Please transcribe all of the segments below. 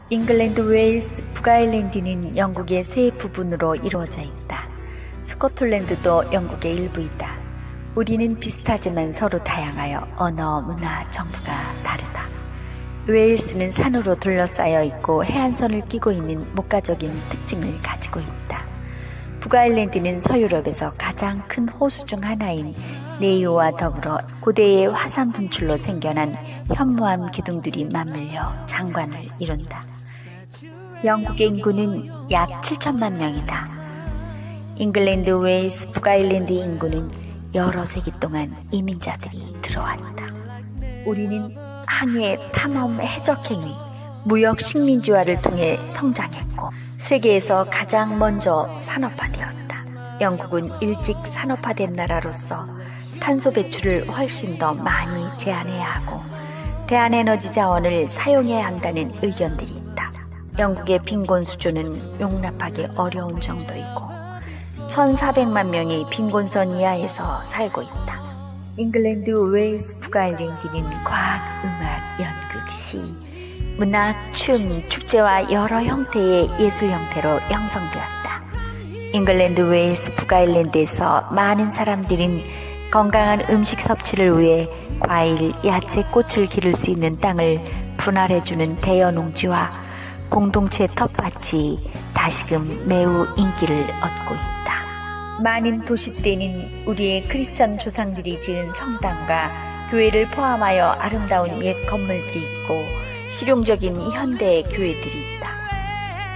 잉글랜드, 웨일스, 북아일랜드는 영국의 세 부분으로 이루어져 있다. 스코틀랜드도 영국의 일부이다. 우리는 비슷하지만 서로 다양하여 언어, 문화, 정부가 다르다. 웨일스는 산으로 둘러싸여 있고 해안선을 끼고 있는 목가적인 특징을 가지고 있다. 북아일랜드는 서유럽에서 가장 큰 호수 중 하나인 네이오와 더불어 고대의 화산 분출로 생겨난 현무암 기둥들이 맞물려 장관을 이룬다. 영국의 인구는 약 7천만 명이다. 잉글랜드, 웨일스, 북아일랜드 인구는 여러 세기 동안 이민자들이 들어왔다. 우리는 항해, 탐험, 해적행위, 무역, 식민지화를 통해 성장했고 세계에서 가장 먼저 산업화되었다. 영국은 일찍 산업화된 나라로서 탄소 배출을 훨씬 더 많이 제한해야 하고 대한에너지 자원을 사용해야 한다는 의견들이 있다. 영국의 빈곤 수준은 용납하기 어려운 정도이고 1,400만 명이 빈곤선 이하에서 살고 있다. 잉글랜드, 웨일스, 북아일랜드는 과학, 음악, 연극, 시, 문학, 춤, 축제와 여러 형태의 예술 형태로 형성되었다. 잉글랜드, 웨일스, 북아일랜드에서 많은 사람들은 건강한 음식 섭취를 위해 과일, 야채, 꽃을 기를 수 있는 땅을 분할해주는 대여농지와 공동체 텃밭이 다시금 매우 인기를 얻고 있다. 많은 도시 때는 우리의 크리스천 조상들이 지은 성당과 교회를 포함하여 아름다운 옛 건물들이 있고 실용적인 현대 교회들이 있다.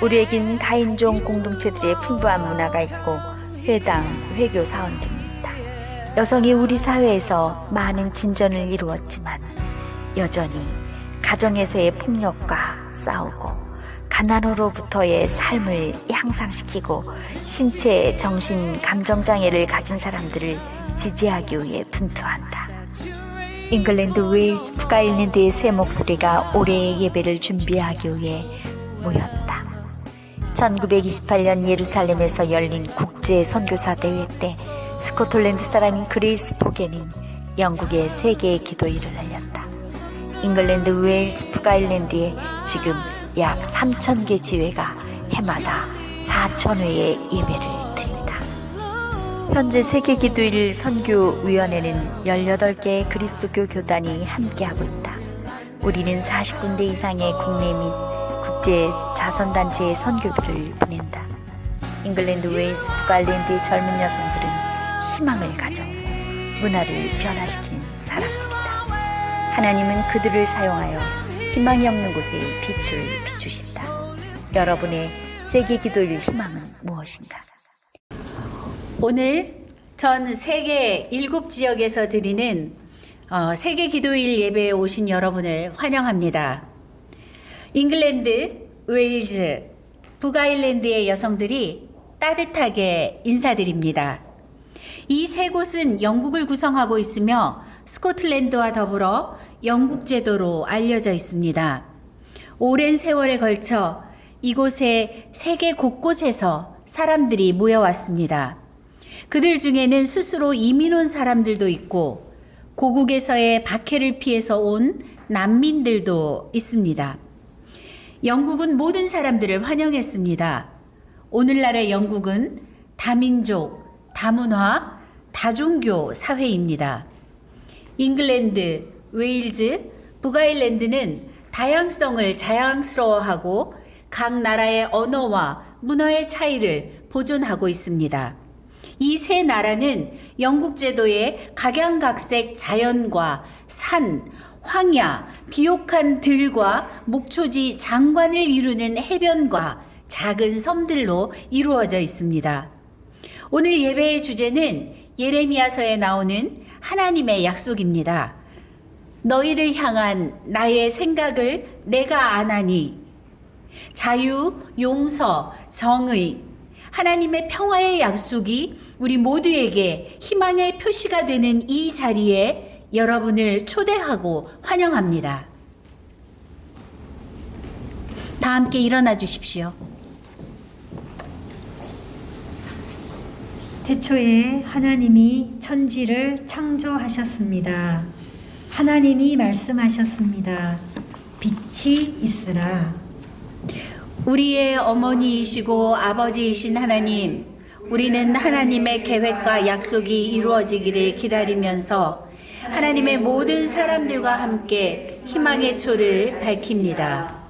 우리에겐 다인종 공동체들의 풍부한 문화가 있고 회당, 회교 사원 등이 있다. 여성이 우리 사회에서 많은 진전을 이루었지만 여전히 가정에서의 폭력과 싸우고 가난으로부터의 삶을 향상시키고 신체, 정신, 감정장애를 가진 사람들을 지지하기 위해 분투한다. 잉글랜드, 웨일스, 북아일랜드의 새 목소리가 올해의 예배를 준비하기 위해 모였다. 1928년 예루살렘에서 열린 국제 선교사 대회 때 스코틀랜드 사람인 그레이스 포게는 영국의 세계의 기도일을 알렸다. 잉글랜드, 웨일스, 북아일랜드에 지금 약 3,000개 지회가 해마다 4,000회의 예배를 드린다. 현재 세계기도일 선교위원회는 18개의 그리스도교 교단이 함께하고 있다. 우리는 40군데 이상의 국내 및 국제 자선단체의 선교들을 보낸다. 잉글랜드, 웨일스, 북아일랜드의 젊은 여성들은 희망을 가져오고 문화를 변화시키는 사람들이다. 하나님은 그들을 사용하여 희망이 없는 곳에 빛을 비추신다. 여러분의 세계 기도일 희망은 무엇인가? 오늘 전 세계 7지역에서 드리는 세계 기도일 예배에 오신 여러분을 환영합니다. 잉글랜드, 웨일즈, 북아일랜드의 여성들이 따뜻하게 인사드립니다. 이 세 곳은 영국을 구성하고 있으며 스코틀랜드와 더불어 영국 제도로 알려져 있습니다. 오랜 세월에 걸쳐 이곳에 세계 곳곳에서 사람들이 모여왔습니다. 그들 중에는 스스로 이민 온 사람들도 있고 고국에서의 박해를 피해서 온 난민들도 있습니다. 영국은 모든 사람들을 환영했습니다. 오늘날의 영국은 다민족, 다문화, 다종교 사회입니다. 잉글랜드, 웨일즈, 북아일랜드는 다양성을 자랑스러워하고 각 나라의 언어와 문화의 차이를 보존하고 있습니다. 이 세 나라는 영국 제도의 각양각색 자연과 산, 황야, 비옥한 들과 목초지 장관을 이루는 해변과 작은 섬들로 이루어져 있습니다. 오늘 예배의 주제는 예레미야서에 나오는 하나님의 약속입니다. 너희를 향한 나의 생각을 내가 아나니 자유, 용서, 정의, 하나님의 평화의 약속이 우리 모두에게 희망의 표시가 되는 이 자리에 여러분을 초대하고 환영합니다. 다 함께 일어나 주십시오. 태초에 하나님이 천지를 창조하셨습니다. 하나님이 말씀하셨습니다. 빛이 있으라. 우리의 어머니이시고 아버지이신 하나님, 우리는 하나님의 계획과 약속이 이루어지기를 기다리면서 하나님의 모든 사람들과 함께 희망의 초를 밝힙니다.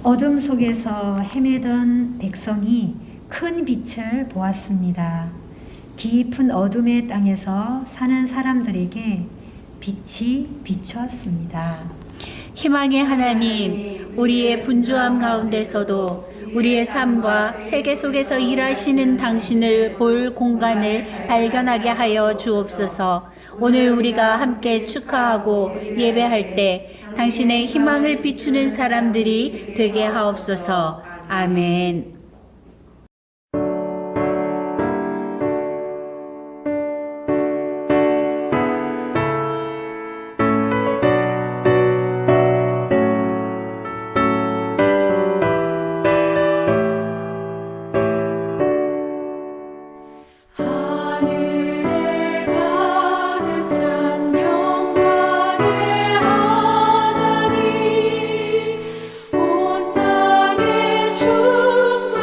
어둠 속에서 헤매던 백성이 큰 빛을 보았습니다. 깊은 어둠의 땅에서 사는 사람들에게 빛이 비추었습니다. 희망의 하나님, 우리의 분주함 가운데서도 우리의 삶과 세계 속에서 일하시는 당신을 볼 공간을 발견하게 하여 주옵소서. 오늘 우리가 함께 축하하고 예배할 때 당신의 희망을 비추는 사람들이 되게 하옵소서. 아멘. 하늘에 가득 찬 영광의 하나님, 온 땅에 충만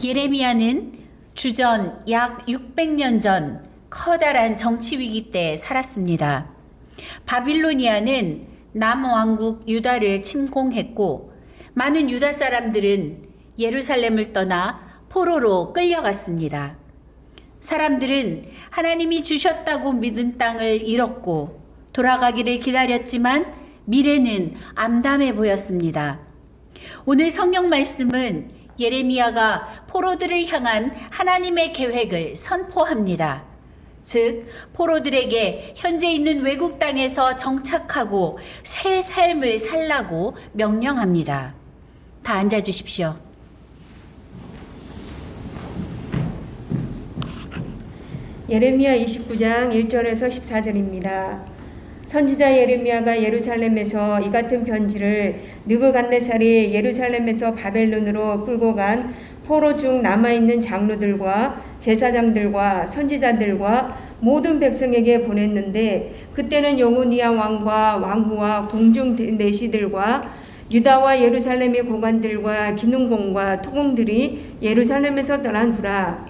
예레미야는 주전 약 600년 전 커다란 정치 위기 때 살았습니다. 바빌로니아는 남왕국 유다를 침공했고 많은 유다 사람들은 예루살렘을 떠나 포로로 끌려갔습니다. 사람들은 하나님이 주셨다고 믿은 땅을 잃었고 돌아가기를 기다렸지만 미래는 암담해 보였습니다. 오늘 성경 말씀은 예레미야가 포로들을 향한 하나님의 계획을 선포합니다. 즉, 포로들에게 현재 있는 외국 땅에서 정착하고 새 삶을 살라고 명령합니다. 다 앉아 주십시오. 예레미야 29장 1절에서 14절입니다. 선지자 예레미야가 예루살렘에서 이 같은 편지를 느부갓네살이 예루살렘에서 바벨론으로 끌고 간 포로 중 남아있는 장로들과 제사장들과 선지자들과 모든 백성에게 보냈는데, 그때는 여호니아 왕과 왕후와 공중 내시들과 유다와 예루살렘의 고관들과 기능공과 토공들이 예루살렘에서 떠난 후라.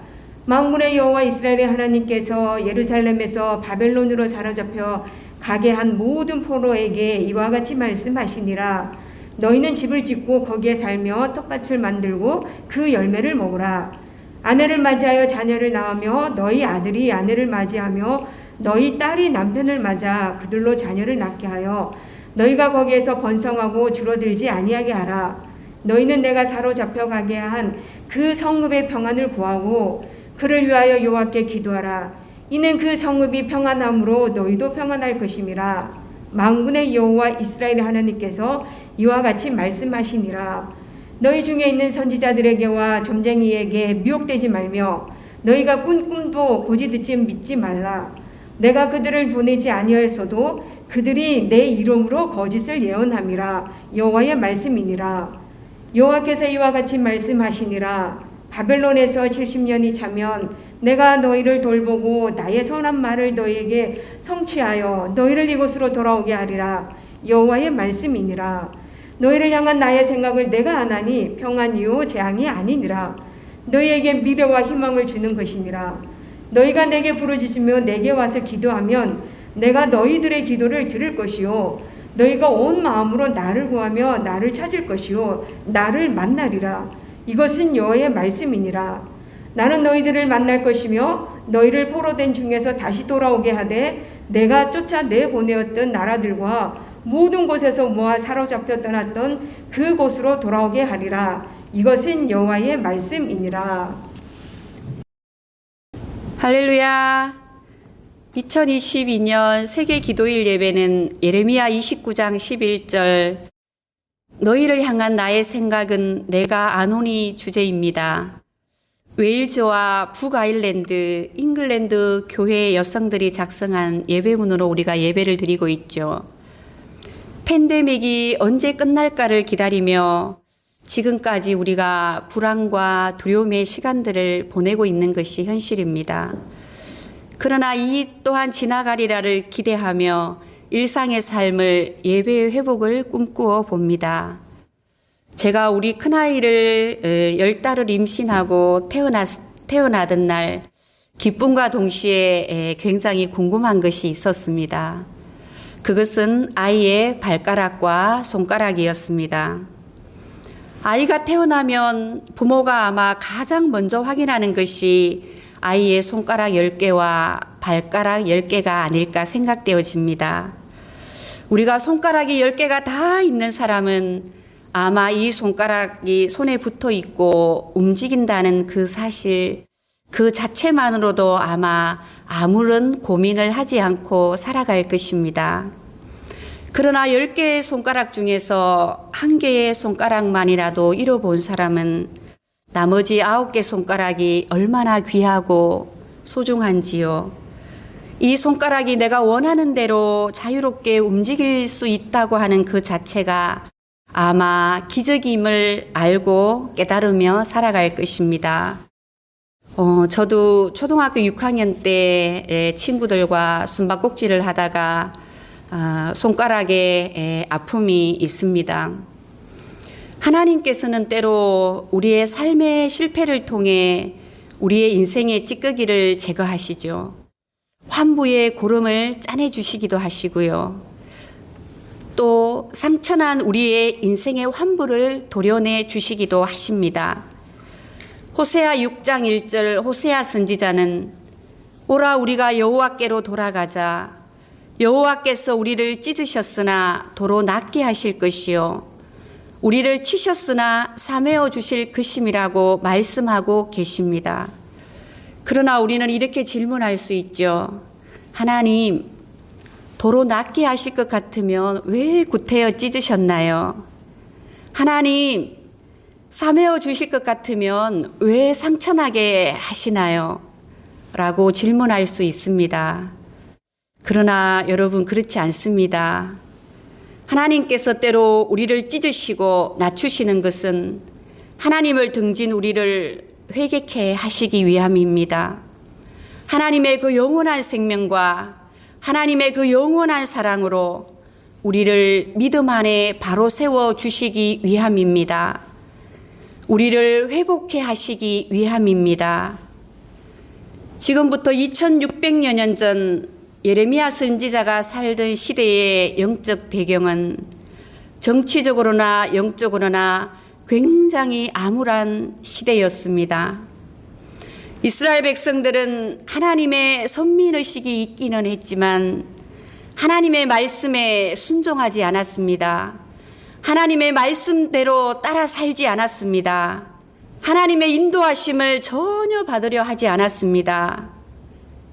만군의 여호와 이스라엘의 하나님께서 예루살렘에서 바벨론으로 사로잡혀 가게 한 모든 포로에게 이와 같이 말씀하시니라. 너희는 집을 짓고 거기에 살며 텃밭을 만들고 그 열매를 먹으라. 아내를 맞이하여 자녀를 낳으며 너희 아들이 아내를 맞이하며 너희 딸이 남편을 맞아 그들로 자녀를 낳게 하여 너희가 거기에서 번성하고 줄어들지 아니하게 하라. 너희는 내가 사로잡혀 가게 한 그 성읍의 평안을 구하고 그를 위하여 여호와께 기도하라. 이는 그 성읍이 평안함으로 너희도 평안할 것임이라. 만군의 여호와 이스라엘 하나님께서 이와 같이 말씀하시니라. 너희 중에 있는 선지자들에게와 점쟁이에게 미혹되지 말며 너희가 꾼 꿈도 고지 듣지 믿지 말라. 내가 그들을 보내지 아니하였어도 그들이 내 이름으로 거짓을 예언함이라. 여호와의 말씀이니라. 여호와께서 이와 같이 말씀하시니라. 바벨론에서 70년이 차면 내가 너희를 돌보고 나의 선한 말을 너희에게 성취하여 너희를 이곳으로 돌아오게 하리라. 여호와의 말씀이니라. 너희를 향한 나의 생각을 내가 아나니 평안이요 재앙이 아니니라. 너희에게 미래와 희망을 주는 것이니라. 너희가 내게 부르짖으며 내게 와서 기도하면 내가 너희들의 기도를 들을 것이요 너희가 온 마음으로 나를 구하며 나를 찾을 것이요 나를 만나리라. 이것은 여호와의 말씀이니라. 나는 너희들을 만날 것이며 너희를 포로된 중에서 다시 돌아오게 하되 내가 쫓아내 보내었던 나라들과 모든 곳에서 모아 사로잡혀 떠났던 그곳으로 돌아오게 하리라. 이것은 여호와의 말씀이니라. 할렐루야. 2022년 세계 기도일 예배는 예레미야 29장 11절 너희를 향한 나의 생각은 내가 아노니 주제입니다. 웨일즈와 북아일랜드, 잉글랜드 교회 여성들이 작성한 예배문으로 우리가 예배를 드리고 있죠. 팬데믹이 언제 끝날까를 기다리며 지금까지 우리가 불안과 두려움의 시간들을 보내고 있는 것이 현실입니다. 그러나 이 또한 지나가리라를 기대하며 일상의 삶을 예배의 회복을 꿈꾸어 봅니다. 제가 우리 큰아이를 10달을 임신하고 태어나던 날 기쁨과 동시에 굉장히 궁금한 것이 있었습니다. 그것은 아이의 발가락과 손가락이었습니다. 아이가 태어나면 부모가 아마 가장 먼저 확인하는 것이 아이의 손가락 10개와 발가락 10개가 아닐까 생각되어집니다. 우리가 손가락이 10개가 다 있는 사람은 아마 이 손가락이 손에 붙어 있고 움직인다는 그 사실, 그 자체만으로도 아마 아무런 고민을 하지 않고 살아갈 것입니다. 그러나 10개의 손가락 중에서 1개의 손가락만이라도 잃어본 사람은 나머지 9개 손가락이 얼마나 귀하고 소중한지요. 이 손가락이 내가 원하는 대로 자유롭게 움직일 수 있다고 하는 그 자체가 아마 기적임을 알고 깨달으며 살아갈 것입니다. 저도 초등학교 6학년 때 친구들과 숨바꼭질을 하다가 손가락에 아픔이 있습니다. 하나님께서는 때로 우리의 삶의 실패를 통해 우리의 인생의 찌꺼기를 제거하시죠. 환부의 고름을 짜내 주시기도 하시고요. 또 상처난 우리의 인생의 환부를 도려내 주시기도 하십니다. 호세아 6장 1절 호세아 선지자는 오라 우리가 여호와께로 돌아가자. 여호와께서 우리를 찢으셨으나 도로 낫게 하실 것이요 우리를 치셨으나 사매어 주실 것임이라고 말씀하고 계십니다. 그러나 우리는 이렇게 질문할 수 있죠. 하나님, 도로 낫게 하실 것 같으면 왜 구태여 찢으셨나요? 하나님, 사매어 주실 것 같으면 왜 상처나게 하시나요? 라고 질문할 수 있습니다. 그러나 여러분 그렇지 않습니다. 하나님께서 때로 우리를 찢으시고 낮추시는 것은 하나님을 등진 우리를 회개케 하시기 위함입니다. 하나님의 그 영원한 생명과 하나님의 그 영원한 사랑으로 우리를 믿음 안에 바로 세워 주시기 위함입니다. 우리를 회복해 하시기 위함입니다. 지금부터 2600여 년 전 예레미야 선지자가 살던 시대의 영적 배경은 정치적으로나 영적으로나 굉장히 암울한 시대였습니다. 이스라엘 백성들은 하나님의 선민의식이 있기는 했지만 하나님의 말씀에 순종하지 않았습니다. 하나님의 말씀대로 따라 살지 않았습니다. 하나님의 인도하심을 전혀 받으려 하지 않았습니다.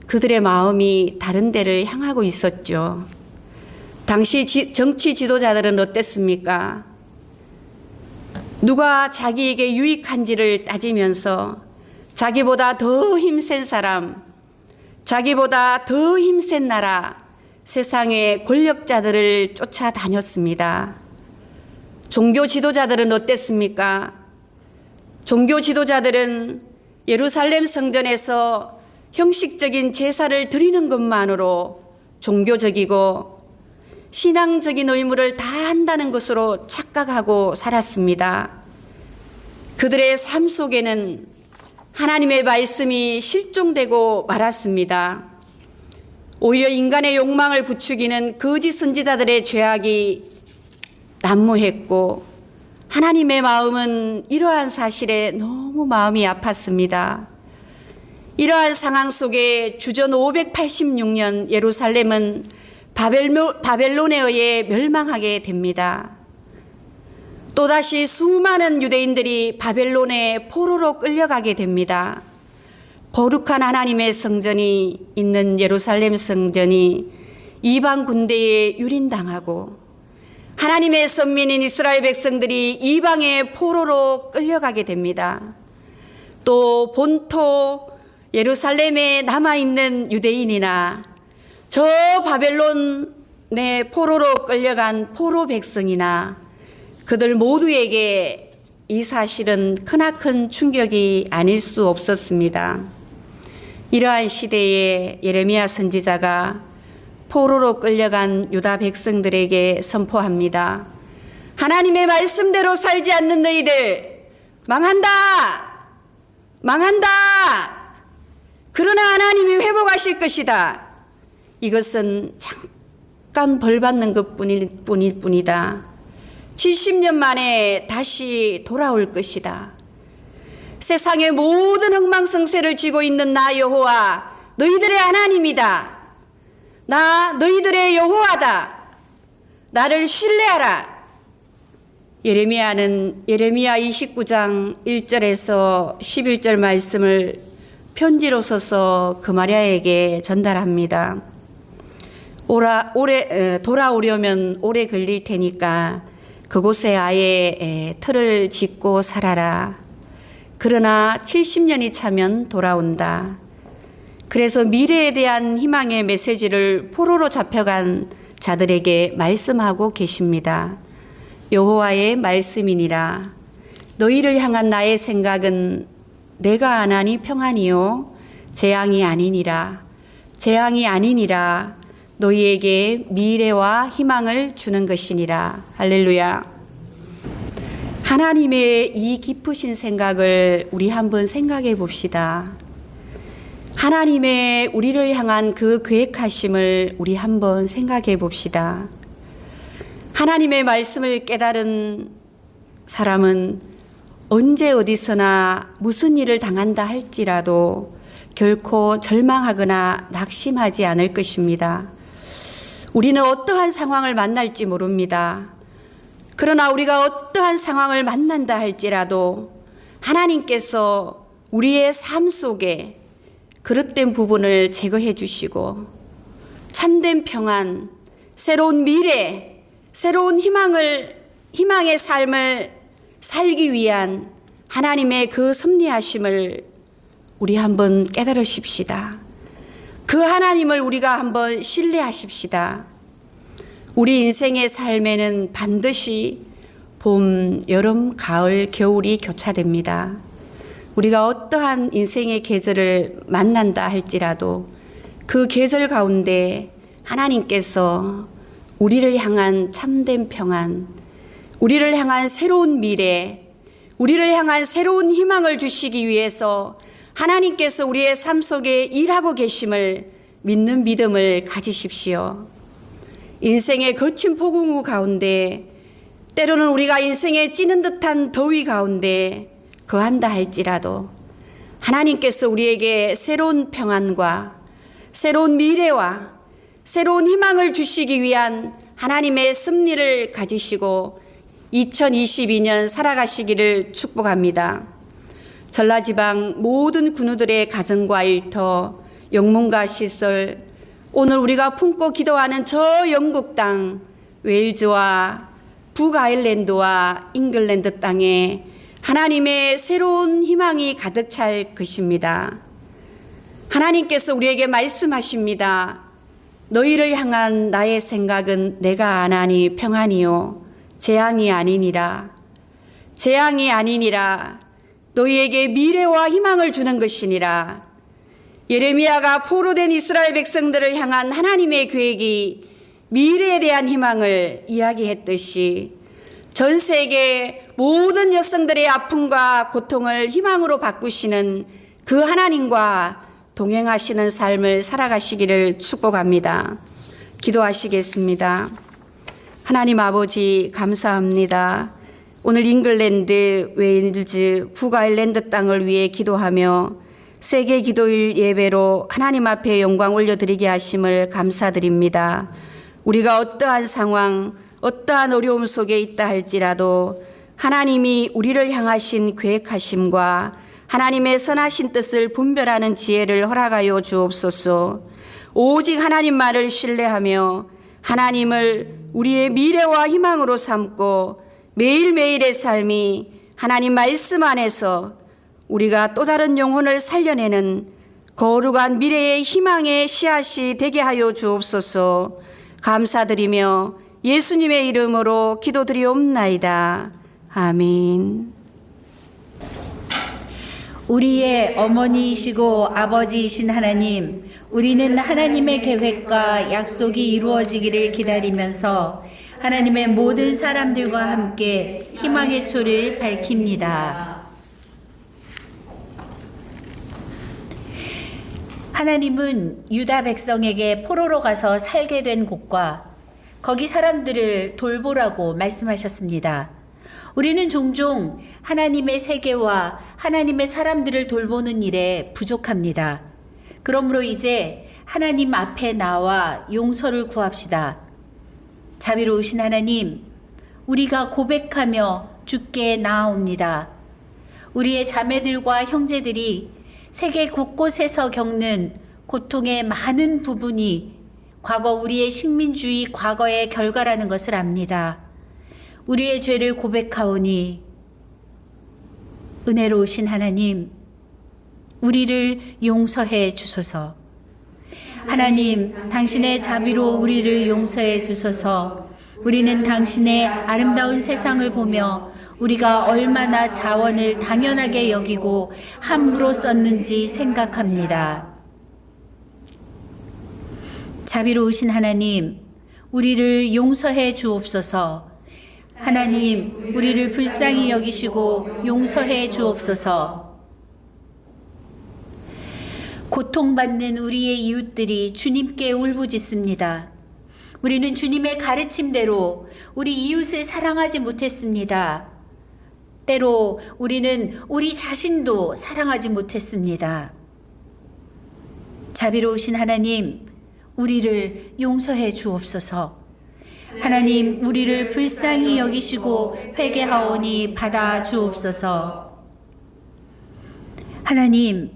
그들의 마음이 다른 데를 향하고 있었죠. 당시 정치 지도자들은 어땠습니까? 누가 자기에게 유익한지를 따지면서 자기보다 더 힘센 사람, 자기보다 더 힘센 나라, 세상의 권력자들을 쫓아다녔습니다. 종교 지도자들은 어땠습니까? 종교 지도자들은 예루살렘 성전에서 형식적인 제사를 드리는 것만으로 종교적이고 신앙적인 의무를 다한다는 것으로 착각하고 살았습니다. 그들의 삶 속에는 하나님의 말씀이 실종되고 말았습니다. 오히려 인간의 욕망을 부추기는 거짓 선지자들의 죄악이 난무했고 하나님의 마음은 이러한 사실에 너무 마음이 아팠습니다. 이러한 상황 속에 주전 586년 예루살렘은 바벨론에 의해 멸망하게 됩니다. 또다시 수많은 유대인들이 바벨론의 포로로 끌려가게 됩니다. 거룩한 하나님의 성전이 있는 예루살렘 성전이 이방 군대에 유린당하고 하나님의 선민인 이스라엘 백성들이 이방의 포로로 끌려가게 됩니다. 또 본토 예루살렘에 남아있는 유대인이나 저 바벨론의 포로로 끌려간 포로 백성이나 그들 모두에게 이 사실은 크나큰 충격이 아닐 수 없었습니다. 이러한 시대에 예레미야 선지자가 포로로 끌려간 유다 백성들에게 선포합니다. 하나님의 말씀대로 살지 않는 너희들 망한다! 망한다! 그러나 하나님이 회복하실 것이다. 이것은 잠깐 벌받는 것뿐일 뿐이다. 70년 만에 다시 돌아올 것이다. 세상의 모든 흥망성쇠를 쥐고 있는 나 여호와 너희들의 하나님이다. 나 너희들의 여호와다. 나를 신뢰하라. 예레미야는 예레미야 29장 1절에서 11절 말씀을 편지로 써서 그마랴에게 전달합니다. 돌아오려면 오래 걸릴 테니까 그곳에 아예 틀을 짓고 살아라. 그러나 70년이 차면 돌아온다. 그래서 미래에 대한 희망의 메시지를 포로로 잡혀간 자들에게 말씀하고 계십니다. 여호와의 말씀이니라. 너희를 향한 나의 생각은 내가 안 하니 평안이요 재앙이 아니니라. 재앙이 아니니라. 너희에게 미래와 희망을 주는 것이니라. 할렐루야. 하나님의 이 깊으신 생각을 우리 한번 생각해 봅시다. 하나님의 우리를 향한 그 계획하심을 우리 한번 생각해 봅시다. 하나님의 말씀을 깨달은 사람은 언제 어디서나 무슨 일을 당한다 할지라도 결코 절망하거나 낙심하지 않을 것입니다. 우리는 어떠한 상황을 만날지 모릅니다. 그러나 우리가 어떠한 상황을 만난다 할지라도 하나님께서 우리의 삶 속에 그릇된 부분을 제거해 주시고 참된 평안, 새로운 미래, 새로운 희망의 삶을 살기 위한 하나님의 그 섭리하심을 우리 한번 깨달으십시다. 그 하나님을 우리가 한번 신뢰하십시다. 우리 인생의 삶에는 반드시 봄, 여름, 가을, 겨울이 교차됩니다. 우리가 어떠한 인생의 계절을 만난다 할지라도 그 계절 가운데 하나님께서 우리를 향한 참된 평안, 우리를 향한 새로운 미래, 우리를 향한 새로운 희망을 주시기 위해서 하나님께서 우리의 삶 속에 일하고 계심을 믿는 믿음을 가지십시오. 인생의 거친 폭우 가운데, 때로는 우리가 인생에 찌는 듯한 더위 가운데 거한다 할지라도 하나님께서 우리에게 새로운 평안과 새로운 미래와 새로운 희망을 주시기 위한 하나님의 섭리를 가지시고 2022년 살아가시기를 축복합니다. 전라지방 모든 군우들의 가정과 일터, 영문과 시설, 오늘 우리가 품고 기도하는 저 영국 땅, 웨일즈와 북아일랜드와 잉글랜드 땅에 하나님의 새로운 희망이 가득 찰 것입니다. 하나님께서 우리에게 말씀하십니다. 너희를 향한 나의 생각은 내가 아나니 평안이요 재앙이 아니니라. 재앙이 아니니라. 너희에게 미래와 희망을 주는 것이니라. 예레미야가 포로된 이스라엘 백성들을 향한 하나님의 계획이 미래에 대한 희망을 이야기했듯이 전 세계 모든 여성들의 아픔과 고통을 희망으로 바꾸시는 그 하나님과 동행하시는 삶을 살아가시기를 축복합니다. 기도하시겠습니다. 하나님 아버지 감사합니다. 오늘 잉글랜드, 웨일즈, 북아일랜드 땅을 위해 기도하며 세계 기도일 예배로 하나님 앞에 영광 올려드리게 하심을 감사드립니다. 우리가 어떠한 상황, 어떠한 어려움 속에 있다 할지라도 하나님이 우리를 향하신 계획하심과 하나님의 선하신 뜻을 분별하는 지혜를 허락하여 주옵소서. 오직 하나님만을 신뢰하며 하나님을 우리의 미래와 희망으로 삼고 매일매일의 삶이 하나님 말씀 안에서 우리가 또 다른 영혼을 살려내는 거룩한 미래의 희망의 씨앗이 되게 하여 주옵소서. 감사드리며 예수님의 이름으로 기도드리옵나이다. 아멘. 우리의 어머니이시고 아버지이신 하나님, 우리는 하나님의 계획과 약속이 이루어지기를 기다리면서 하나님의 모든 사람들과 함께 희망의 초를 밝힙니다. 하나님은 유다 백성에게 포로로 가서 살게 된 곳과 거기 사람들을 돌보라고 말씀하셨습니다. 우리는 종종 하나님의 세계와 하나님의 사람들을 돌보는 일에 부족합니다. 그러므로 이제 하나님 앞에 나와 용서를 구합시다. 자비로우신 하나님, 우리가 고백하며 주께 나아옵니다. 우리의 자매들과 형제들이 세계 곳곳에서 겪는 고통의 많은 부분이 과거 우리의 식민주의 과거의 결과라는 것을 압니다. 우리의 죄를 고백하오니 은혜로우신 하나님, 우리를 용서해 주소서. 하나님, 당신의 자비로 우리를 용서해 주소서. 우리는 당신의 아름다운 세상을 보며 우리가 얼마나 자원을 당연하게 여기고 함부로 썼는지 생각합니다. 자비로우신 하나님, 우리를 용서해 주옵소서. 하나님, 우리를 불쌍히 여기시고 용서해 주옵소서. 고통받는 우리의 이웃들이 주님께 울부짖습니다. 우리는 주님의 가르침대로 우리 이웃을 사랑하지 못했습니다. 때로 우리는 우리 자신도 사랑하지 못했습니다. 자비로우신 하나님, 우리를 용서해 주옵소서. 하나님, 우리를 불쌍히 여기시고 회개하오니 받아 주옵소서. 하나님,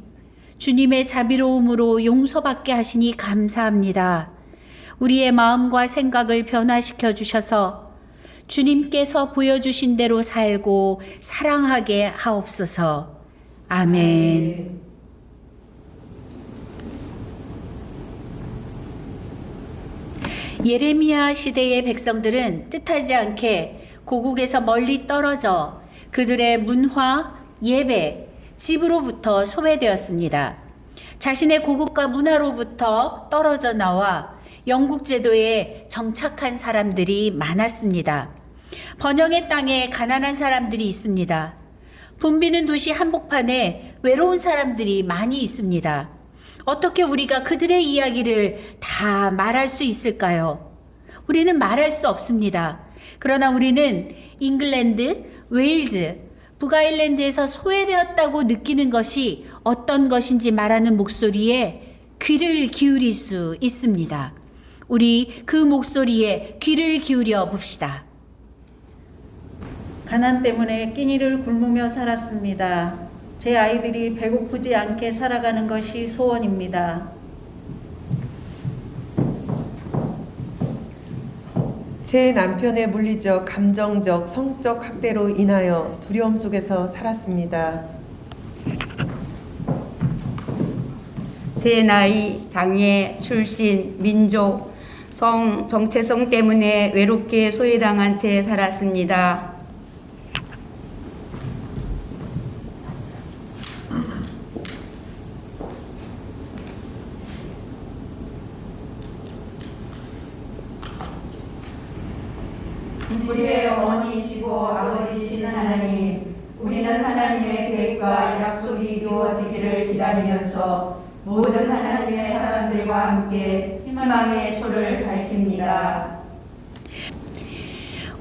주님의 자비로움으로 용서받게 하시니 감사합니다. 우리의 마음과 생각을 변화시켜 주셔서 주님께서 보여주신 대로 살고 사랑하게 하옵소서. 아멘. 예레미야 시대의 백성들은 뜻하지 않게 고국에서 멀리 떨어져 그들의 문화, 예배, 집으로부터 소외되었습니다. 자신의 고국과 문화로부터 떨어져 나와 영국 제도에 정착한 사람들이 많았습니다. 번영의 땅에 가난한 사람들이 있습니다. 붐비는 도시 한복판에 외로운 사람들이 많이 있습니다. 어떻게 우리가 그들의 이야기를 다 말할 수 있을까요? 우리는 말할 수 없습니다. 그러나 우리는 잉글랜드, 웨일즈, 북아일랜드에서 소외되었다고 느끼는 것이 어떤 것인지 말하는 목소리에 귀를 기울일 수 있습니다. 우리 그 목소리에 귀를 기울여 봅시다. 가난 때문에 끼니를 굶으며 살았습니다. 제 아이들이 배고프지 않게 살아가는 것이 소원입니다. 제 남편의 물리적, 감정적, 성적 학대로 인하여 두려움 속에서 살았습니다. 제 나이, 장애, 출신, 민족, 성, 정체성 때문에 외롭게 소외당한 채 살았습니다. 우리의 어머니이시고 아버지이신 하나님, 우리는 하나님의 계획과 약속이 이루어지기를 기다리면서 모든 하나님의 사람들과 함께 희망의 초를 밝힙니다.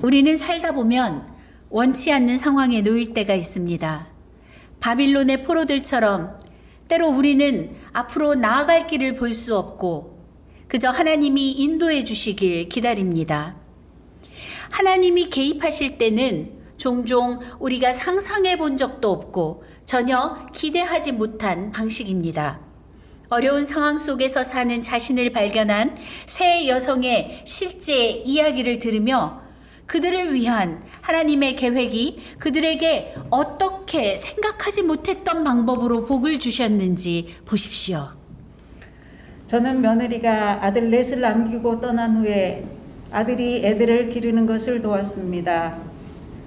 우리는 살다 보면 원치 않는 상황에 놓일 때가 있습니다. 바빌론의 포로들처럼 때로 우리는 앞으로 나아갈 길을 볼 수 없고 그저 하나님이 인도해 주시길 기다립니다. 하나님이 개입하실 때는 종종 우리가 상상해 본 적도 없고 전혀 기대하지 못한 방식입니다. 어려운 상황 속에서 사는 자신을 발견한 세 여성의 실제 이야기를 들으며 그들을 위한 하나님의 계획이 그들에게 어떻게 생각하지 못했던 방법으로 복을 주셨는지 보십시오. 저는 며느리가 아들 넷을 남기고 떠난 후에 아들이 애들을 기르는 것을 도왔습니다.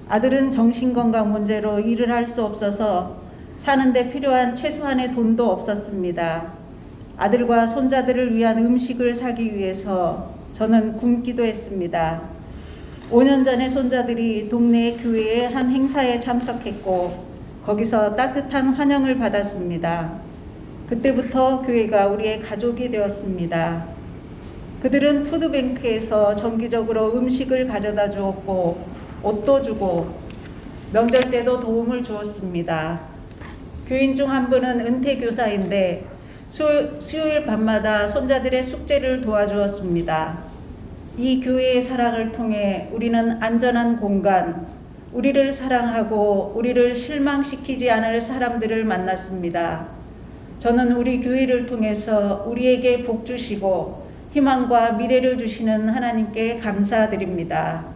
아들은 정신건강 문제로 일을 할 수 없어서 사는데 필요한 최소한의 돈도 없었습니다. 아들과 손자들을 위한 음식을 사기 위해서 저는 굶기도 했습니다. 5년 전에 손자들이 동네 교회의 한 행사에 참석했고 거기서 따뜻한 환영을 받았습니다. 그때부터 교회가 우리의 가족이 되었습니다. 그들은 푸드뱅크에서 정기적으로 음식을 가져다 주었고 옷도 주고 명절 때도 도움을 주었습니다. 교인 중 한 분은 은퇴교사인데 수요일 밤마다 손자들의 숙제를 도와주었습니다. 이 교회의 사랑을 통해 우리는 안전한 공간, 우리를 사랑하고 우리를 실망시키지 않을 사람들을 만났습니다. 저는 우리 교회를 통해서 우리에게 복 주시고 희망과 미래를 주시는 하나님께 감사드립니다.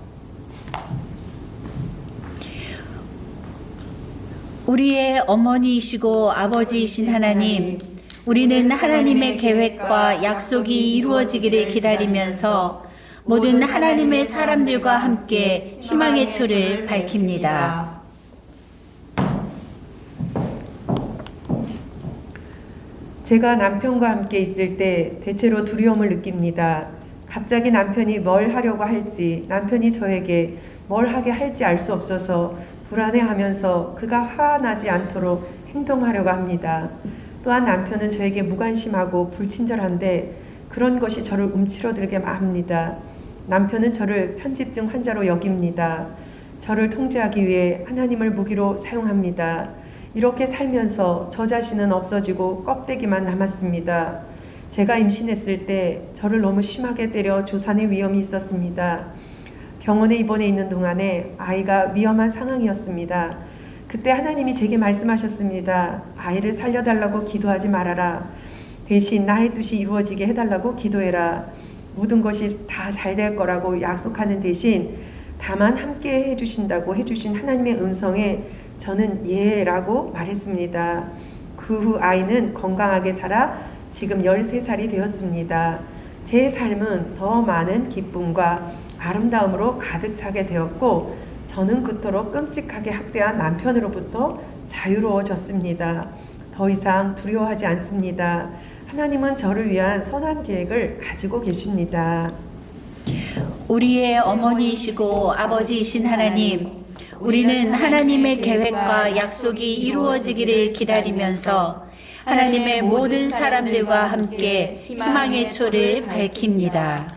우리의 어머니이시고 아버지이신 하나님, 우리는 하나님의 계획과 약속이 이루어지기를 기다리면서 모든 하나님의 사람들과 함께 희망의 초를 밝힙니다. 제가 남편과 함께 있을 때 대체로 두려움을 느낍니다. 갑자기 남편이 뭘 하려고 할지, 남편이 저에게 뭘 하게 할지 알 수 없어서 불안해하면서 그가 화나지 않도록 행동하려고 합니다. 또한 남편은 저에게 무관심하고 불친절한데 그런 것이 저를 움츠러들게 합니다. 남편은 저를 편집증 환자로 여깁니다. 저를 통제하기 위해 하나님을 무기로 사용합니다. 이렇게 살면서 저 자신은 없어지고 껍데기만 남았습니다. 제가 임신했을 때 저를 너무 심하게 때려 조산의 위험이 있었습니다. 병원에 입원해 있는 동안에 아이가 위험한 상황이었습니다. 그때 하나님이 제게 말씀하셨습니다. 아이를 살려달라고 기도하지 말아라. 대신 나의 뜻이 이루어지게 해달라고 기도해라. 모든 것이 다 잘 될 거라고 약속하는 대신 다만 함께 해주신다고 해주신 하나님의 음성에 저는 예라고 말했습니다. 그 후 아이는 건강하게 자라 지금 13살이 되었습니다. 제 삶은 더 많은 기쁨과 아름다움으로 가득 차게 되었고 저는 그토록 끔찍하게 학대한 남편으로부터 자유로워졌습니다. 더 이상 두려워하지 않습니다. 하나님은 저를 위한 선한 계획을 가지고 계십니다. 우리의 어머니이시고 아버지이신 하나님, 우리는 하나님의 계획과 약속이 이루어지기를 기다리면서 하나님의 모든 사람들과 함께 희망의 초를 밝힙니다.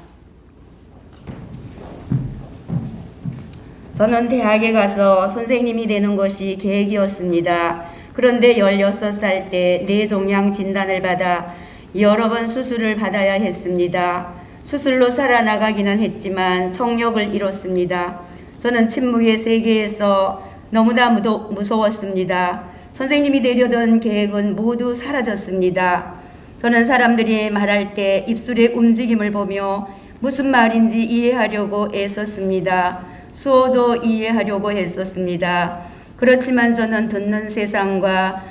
저는 대학에 가서 선생님이 되는 것이 계획이었습니다. 그런데 16살 때 뇌종양 진단을 받아 여러 번 수술을 받아야 했습니다. 수술로 살아나가기는 했지만 청력을 잃었습니다. 저는 침묵의 세계에서 너무나 무서웠습니다. 선생님이 되려던 계획은 모두 사라졌습니다. 저는 사람들이 말할 때 입술의 움직임을 보며 무슨 말인지 이해하려고 애썼습니다. 수어도 이해하려고 했었습니다. 그렇지만 저는 듣는 세상과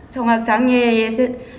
청각장애의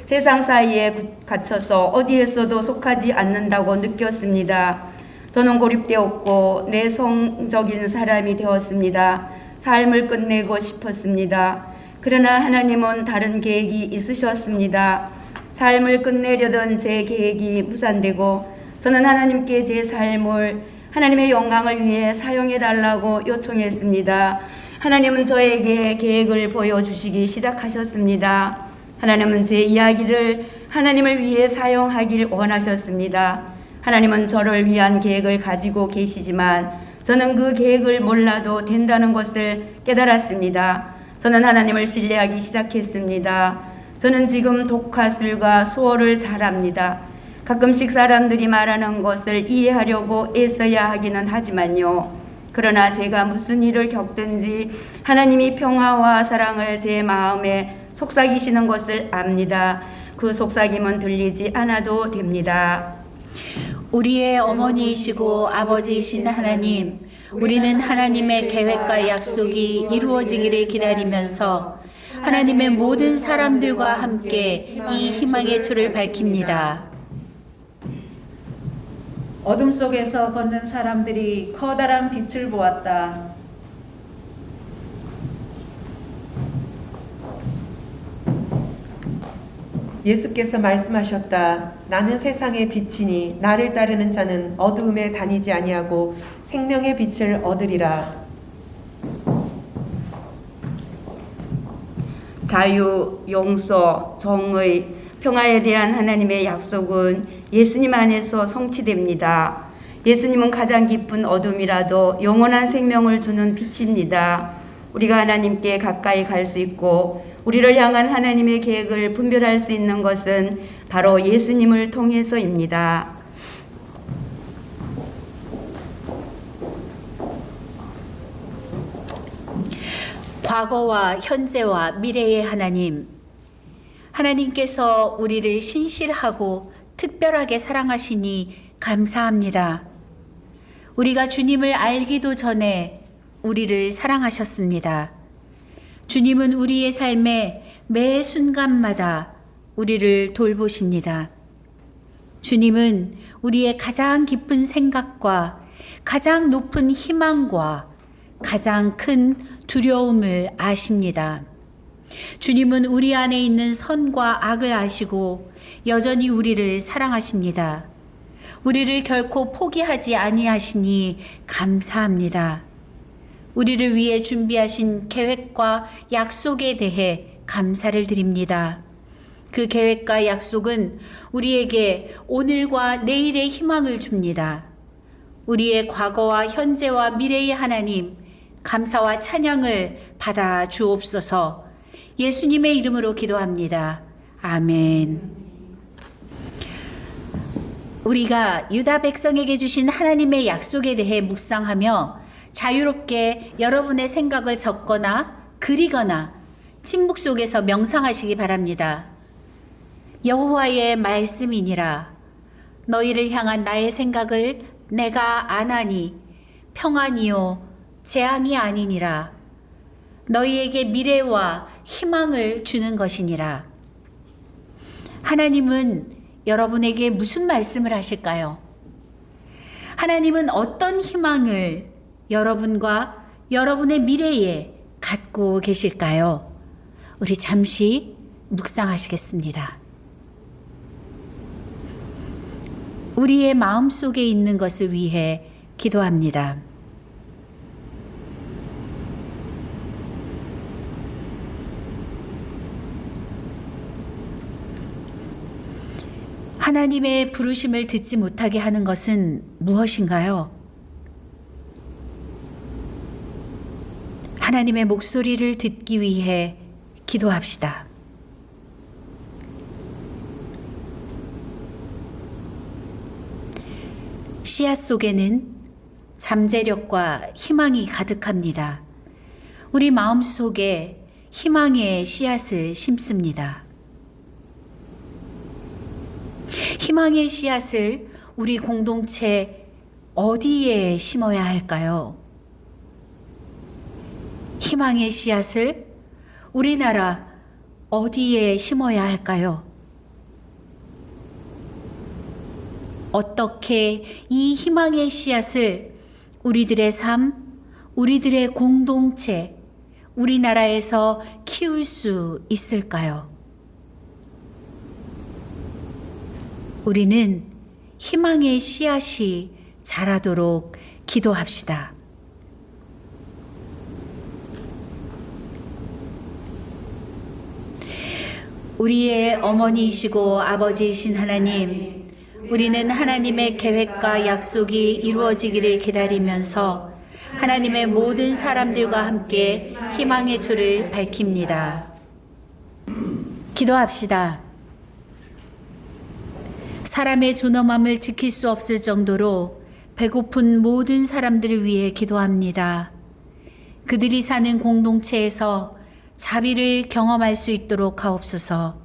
세상 사이에 갇혀서 어디에서도 속하지 않는다고 느꼈습니다. 저는 고립되었고 내성적인 사람이 되었습니다. 삶을 끝내고 싶었습니다. 그러나 하나님은 다른 계획이 있으셨습니다. 삶을 끝내려던 제 계획이 무산되고 저는 하나님께 제 삶을 하나님의 영광을 위해 사용해달라고 요청했습니다. 하나님은 저에게 계획을 보여주시기 시작하셨습니다. 하나님은 제 이야기를 하나님을 위해 사용하길 원하셨습니다. 하나님은 저를 위한 계획을 가지고 계시지만 저는 그 계획을 몰라도 된다는 것을 깨달았습니다. 저는 하나님을 신뢰하기 시작했습니다. 저는 지금 독화술과 수어를 잘합니다. 가끔씩 사람들이 말하는 것을 이해하려고 애써야 하기는 하지만요. 그러나 제가 무슨 일을 겪든지 하나님이 평화와 사랑을 제 마음에 속삭이시는 것을 압니다. 그 속삭임은 들리지 않아도 됩니다. 우리의 어머니이시고 아버지이신 하나님, 우리는 하나님의 계획과 약속이 이루어지기를 기다리면서 하나님의 모든 사람들과 함께 이 희망의 초를 밝힙니다. 어둠 속에서 걷는 사람들이 커다란 빛을 보았다. 예수께서 말씀하셨다. 나는 세상의 빛이니 나를 따르는 자는 어두움에 다니지 아니하고 생명의 빛을 얻으리라. 자유, 용서, 정의, 평화에 대한 하나님의 약속은 예수님 안에서 성취됩니다. 예수님은 가장 깊은 어둠이라도 영원한 생명을 주는 빛입니다. 우리가 하나님께 가까이 갈 수 있고 우리를 향한 하나님의 계획을 분별할 수 있는 것은 바로 예수님을 통해서입니다. 과거와 현재와 미래의 하나님, 하나님께서 우리를 신실하고 특별하게 사랑하시니 감사합니다. 우리가 주님을 알기도 전에 우리를 사랑하셨습니다. 주님은 우리의 삶의 매 순간마다 우리를 돌보십니다. 주님은 우리의 가장 깊은 생각과 가장 높은 희망과 가장 큰 두려움을 아십니다. 주님은 우리 안에 있는 선과 악을 아시고 여전히 우리를 사랑하십니다. 우리를 결코 포기하지 아니하시니 감사합니다. 우리를 위해 준비하신 계획과 약속에 대해 감사를 드립니다. 그 계획과 약속은 우리에게 오늘과 내일의 희망을 줍니다. 우리의 과거와 현재와 미래의 하나님, 감사와 찬양을 받아 주옵소서. 예수님의 이름으로 기도합니다. 아멘. 우리가 유다 백성에게 주신 하나님의 약속에 대해 묵상하며 자유롭게 여러분의 생각을 적거나 그리거나 침묵 속에서 명상하시기 바랍니다. 여호와의 말씀이니라. 너희를 향한 나의 생각을 내가 아나니 평안이요 재앙이 아니니라. 너희에게 미래와 희망을 주는 것이니라. 하나님은 여러분에게 무슨 말씀을 하실까요? 하나님은 어떤 희망을 여러분과 여러분의 미래에 갖고 계실까요? 우리 잠시 묵상하시겠습니다. 우리의 마음속에 있는 것을 위해 기도합니다. 하나님의 부르심을 듣지 못하게 하는 것은 무엇인가요? 하나님의 목소리를 듣기 위해 기도합시다. 씨앗 속에는 잠재력과 희망이 가득합니다. 우리 마음 속에 희망의 씨앗을 심습니다. 희망의 씨앗을 우리 공동체 어디에 심어야 할까요? 희망의 씨앗을 우리나라 어디에 심어야 할까요? 어떻게 이 희망의 씨앗을 우리들의 삶, 우리들의 공동체, 우리나라에서 키울 수 있을까요? 우리는 희망의 씨앗이 자라도록 기도합시다. 우리의 어머니이시고 아버지이신 하나님, 우리는 하나님의 계획과 약속이 이루어지기를 기다리면서 하나님의 모든 사람들과 함께 희망의 줄을 밝힙니다. 기도합시다. 사람의 존엄함을 지킬 수 없을 정도로 배고픈 모든 사람들을 위해 기도합니다. 그들이 사는 공동체에서 자비를 경험할 수 있도록 하옵소서.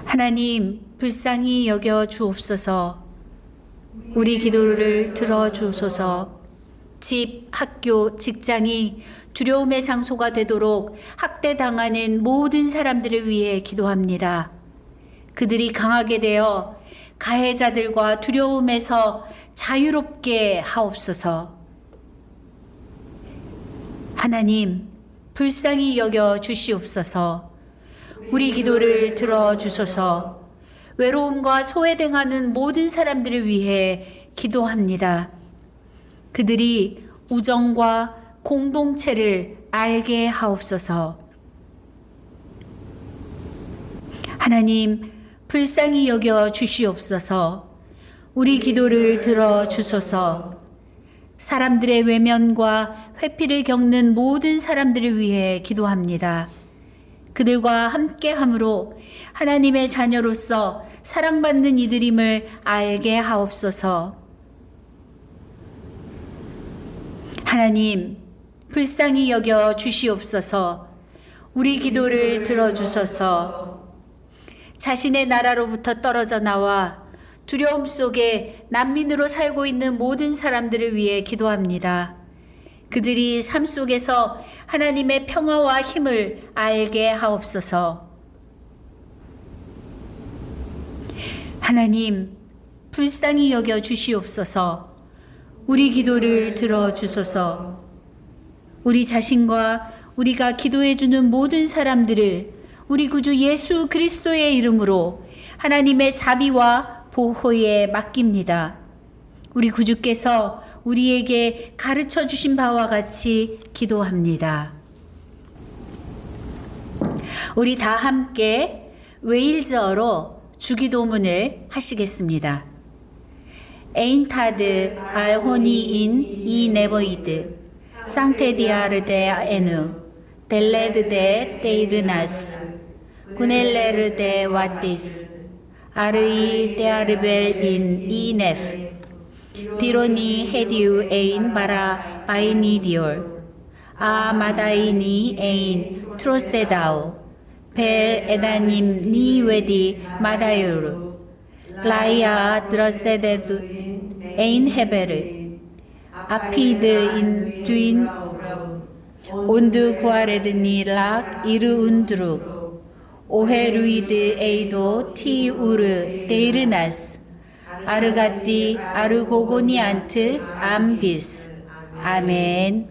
하나님, 불쌍히 여겨 주옵소서. 우리 기도를 들어 주소서. 집, 학교, 직장이 두려움의 장소가 되도록 학대당하는 모든 사람들을 위해 기도합니다. 그들이 강하게 되어 가해자들과 두려움에서 자유롭게 하옵소서. 하나님, 불쌍히 여겨 주시옵소서. 우리 기도를 들어 주소서. 외로움과 소외당하는 모든 사람들을 위해 기도합니다. 그들이 우정과 공동체를 알게 하옵소서. 하나님, 불쌍히 여겨 주시옵소서. 우리 기도를 들어 주소서. 사람들의 외면과 회피를 겪는 모든 사람들을 위해 기도합니다. 그들과 함께함으로 하나님의 자녀로서 사랑받는 이들임을 알게 하옵소서. 하나님, 불쌍히 여겨 주시옵소서. 우리 기도를 들어주소서. 자신의 나라로부터 떨어져 나와 두려움 속에 난민으로 살고 있는 모든 사람들을 위해 기도합니다. 그들이 삶 속에서 하나님의 평화와 힘을 알게 하옵소서. 하나님, 불쌍히 여겨 주시옵소서. 우리 기도를 들어주소서. 우리 자신과 우리가 기도해주는 모든 사람들을 우리 구주 예수 그리스도의 이름으로 하나님의 자비와 보호에 맡깁니다. 우리 구주께서 우리에게 가르쳐 주신 바와 같이 기도합니다. 우리 다 함께 웨일즈어로 주기도문을 하시겠습니다. 에인타드 알호니 인 네버이드 상테디아르 데 에누 델레드 데 테이르나스 구넬레르 데 와티스 아르이 데 아르벨 인 이네프 디로니 헤디우 에인 바라 바이니디올 아 마다이니 에인 트로세다우 벨 에다님 니 웨디 마다유르 라이아 드러세데두 에인 헤베르 아피드 인 듀인 온드 구아레드니 락 이르 운드룩 오헤루이드 에이도 티 우르 데이르나스 아르가띠 아르고고니안트 암비스 아멘.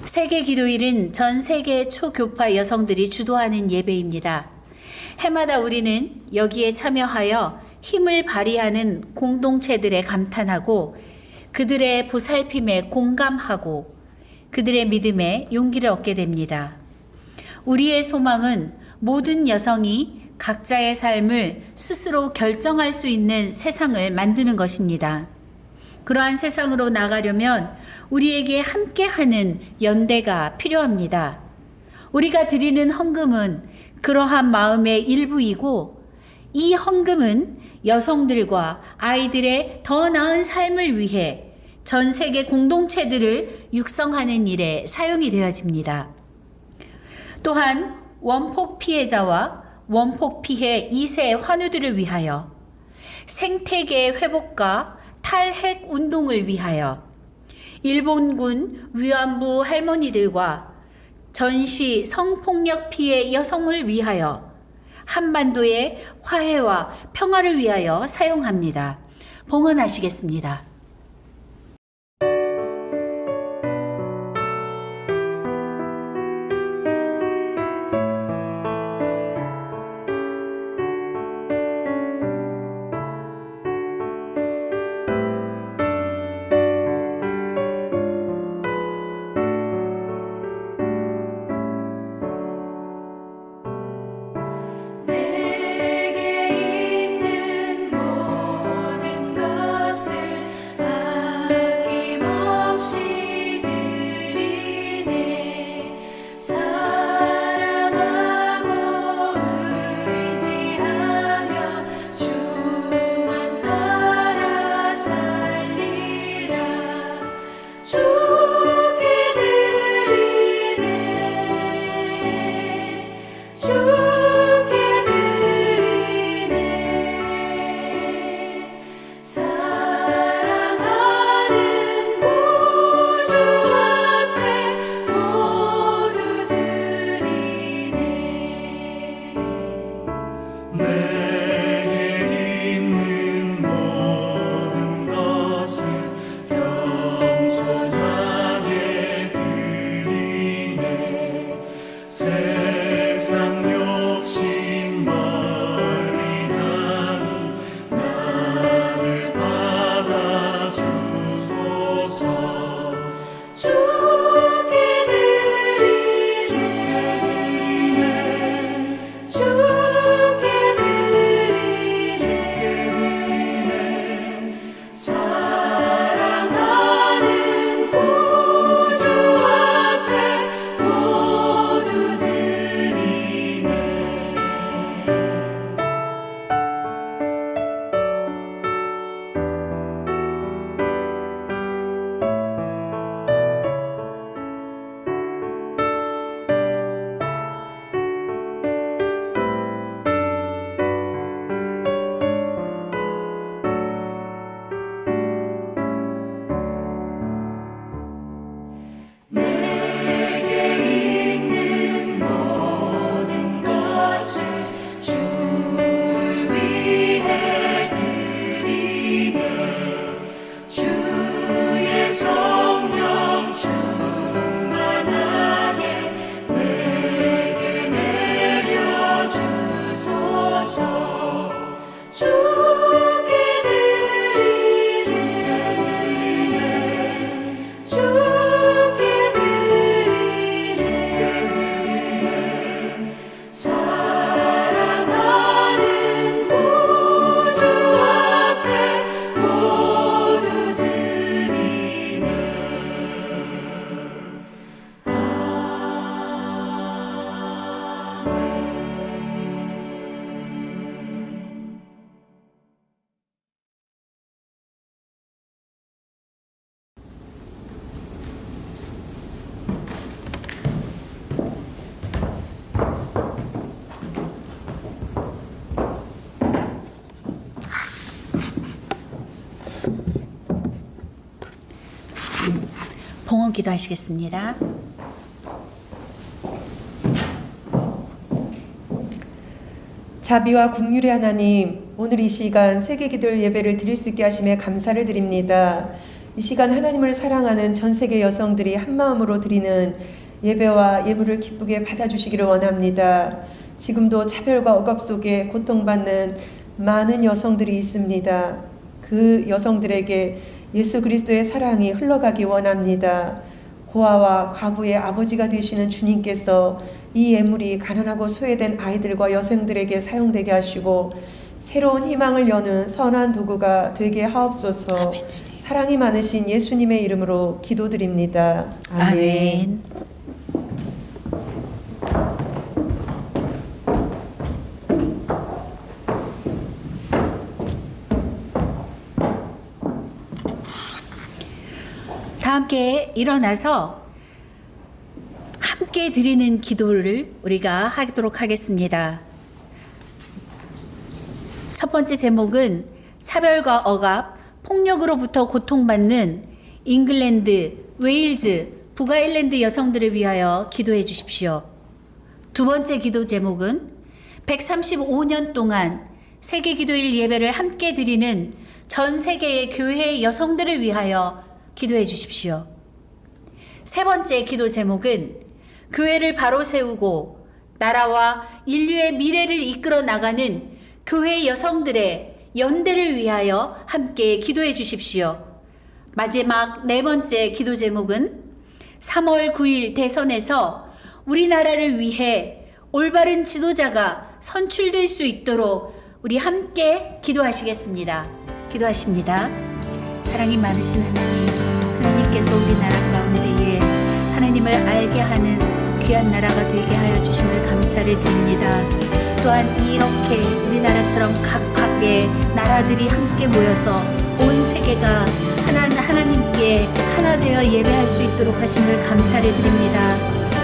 세계 기도일은 전 세계 초교파 여성들이 주도하는 예배입니다. 해마다 우리는 여기에 참여하여 힘을 발휘하는 공동체들에 감탄하고 그들의 보살핌에 공감하고 그들의 믿음에 용기를 얻게 됩니다. 우리의 소망은 모든 여성이 각자의 삶을 스스로 결정할 수 있는 세상을 만드는 것입니다. 그러한 세상으로 나가려면 우리에게 함께하는 연대가 필요합니다. 우리가 드리는 헌금은 그러한 마음의 일부이고 이 헌금은 여성들과 아이들의 더 나은 삶을 위해 전 세계 공동체들을 육성하는 일에 사용이 되어집니다. 또한 원폭 피해자와 원폭 피해 2세 환우들을 위하여 생태계 회복과 탈핵 운동을 위하여 일본군 위안부 할머니들과 전시 성폭력 피해 여성을 위하여 한반도의 화해와 평화를 위하여 사용합니다. 봉헌하시겠습니다. 내게 있는 모든 것을 기도하시겠습니다. 자비와 긍휼의 하나님, 오늘 이 시간 세계기도회 예배를 드릴 수 있게 하심에 감사를 드립니다. 이 시간 하나님을 사랑하는 전 세계 여성들이 한마음으로 드리는 예배와 예물을 기쁘게 받아주시기를 원합니다. 지금도 차별과 억압 속에 고통받는 많은 여성들이 있습니다. 그 여성들에게 예수 그리스도의 사랑이 흘러가기 원합니다. 고아와 과부의 아버지가 되시는 주님께서 이 예물이 가난하고 소외된 아이들과 여성들에게 사용되게 하시고 새로운 희망을 여는 선한 도구가 되게 하옵소서. 사랑이 많으신 예수님의 이름으로 기도드립니다. 아멘. 아멘. 다 함께 일어나서 함께 드리는 기도를 우리가 하도록 하겠습니다. 첫 번째 제목은 차별과 억압, 폭력으로부터 고통받는 잉글랜드, 웨일즈, 북아일랜드 여성들을 위하여 기도해 주십시오. 두 번째 기도 제목은 135년 동안 세계 기도일 예배를 함께 드리는 전 세계의 교회 여성들을 위하여 기도해 주십시오. 세 번째 기도 제목은 교회를 바로 세우고 나라와 인류의 미래를 이끌어 나가는 교회 여성들의 연대를 위하여 함께 기도해 주십시오. 마지막 네 번째 기도 제목은 3월 9일 대선에서 우리나라를 위해 올바른 지도자가 선출될 수 있도록 우리 함께 기도하시겠습니다. 기도하십니다. 사랑이 많으신 하나님께서 우리나라 가운데에 하나님을 알게 하는 귀한 나라가 되게 하여 주심을 감사를 드립니다. 또한 이렇게 우리나라처럼 각각의 나라들이 함께 모여서 온 세계가 하나님께 하나 되어 예배할 수 있도록 하심을 감사를 드립니다.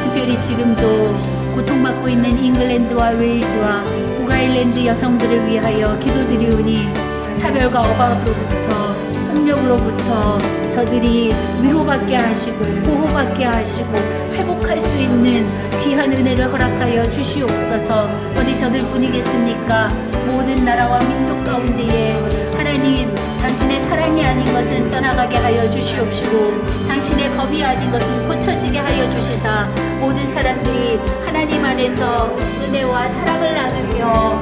특별히 지금도 고통받고 있는 잉글랜드와 웨일즈와 북아일랜드 여성들을 위하여 기도드리오니 차별과 억압으로부터 폭력으로부터 저들이 위로받게 하시고 보호받게 하시고 회복할 수 있는 귀한 은혜를 허락하여 주시옵소서. 어디 저들 뿐이겠습니까? 모든 나라와 민족 가운데에 하나님 당신의 사랑이 아닌 것은 떠나가게 하여 주시옵시고 당신의 법이 아닌 것은 고쳐지게 하여 주시사 모든 사람들이 하나님 안에서 은혜와 사랑을 나누며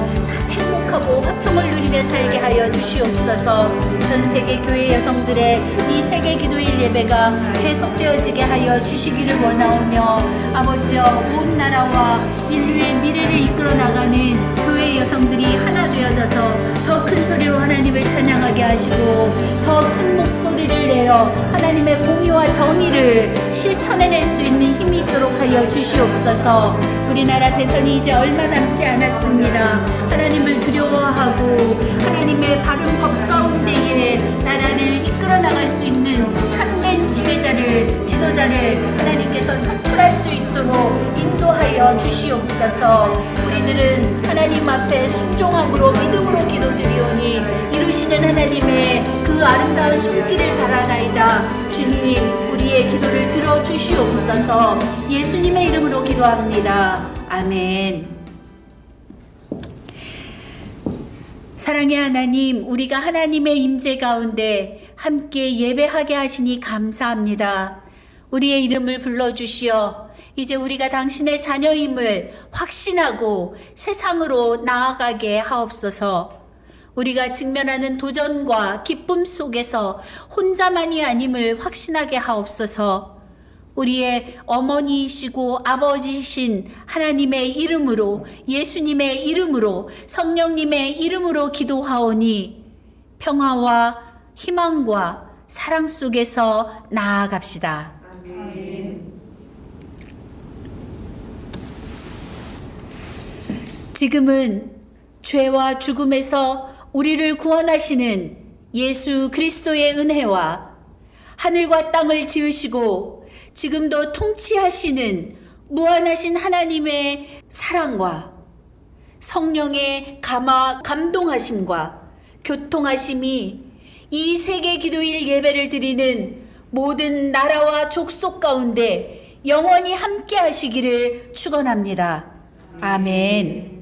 행복하고 화평을 누리며 살게 하여 주시옵소서. 전 세계 교회 여성들의 이 세계 기도일 예배가 계속되어지게 하여 주시기를 원하오며 아버지여 온 나라와 인류의 미래를 이끌어 나가는 교회 여성들이 하나 되어져서 더 큰 소리로 하나님을 찬양하게 하시고 더 큰 목소리를 내어 하나님의 공의와 정의를 실천해낼 수 있는 힘이 있도록 하여 주시옵소서. 우리나라 대선이 이제 얼마 남지 않았습니다. 하나님을 두려워하고 하나님의 바른 법 가운데에 나라를 이끌어 나갈 수 있는 참된 지도자를 하나님께서 선출할 수 있도록 인도하여 주시옵소서. 우리들은 하나님 앞에 순종함으로 믿음으로 기도드리오니 이루시는 하나님의 그 아름다운 손길을 바라나이다. 주님 우리의 기도를 들어주시옵소서. 예수님의 이름으로 기도합니다. 아멘. 사랑의 하나님, 우리가 하나님의 임재 가운데 함께 예배하게 하시니 감사합니다. 우리의 이름을 불러주시어 이제 우리가 당신의 자녀임을 확신하고 세상으로 나아가게 하옵소서. 우리가 직면하는 도전과 기쁨 속에서 혼자만이 아님을 확신하게 하옵소서. 우리의 어머니이시고 아버지이신 하나님의 이름으로 예수님의 이름으로 성령님의 이름으로 기도하오니 평화와 희망과 사랑 속에서 나아갑시다. 지금은 죄와 죽음에서 우리를 구원하시는 예수 그리스도의 은혜와 하늘과 땅을 지으시고 지금도 통치하시는 무한하신 하나님의 사랑과 성령의 감동하심과 교통하심이 이 세계 기도일 예배를 드리는 모든 나라와 족속 가운데 영원히 함께 하시기를 축원합니다. 아멘.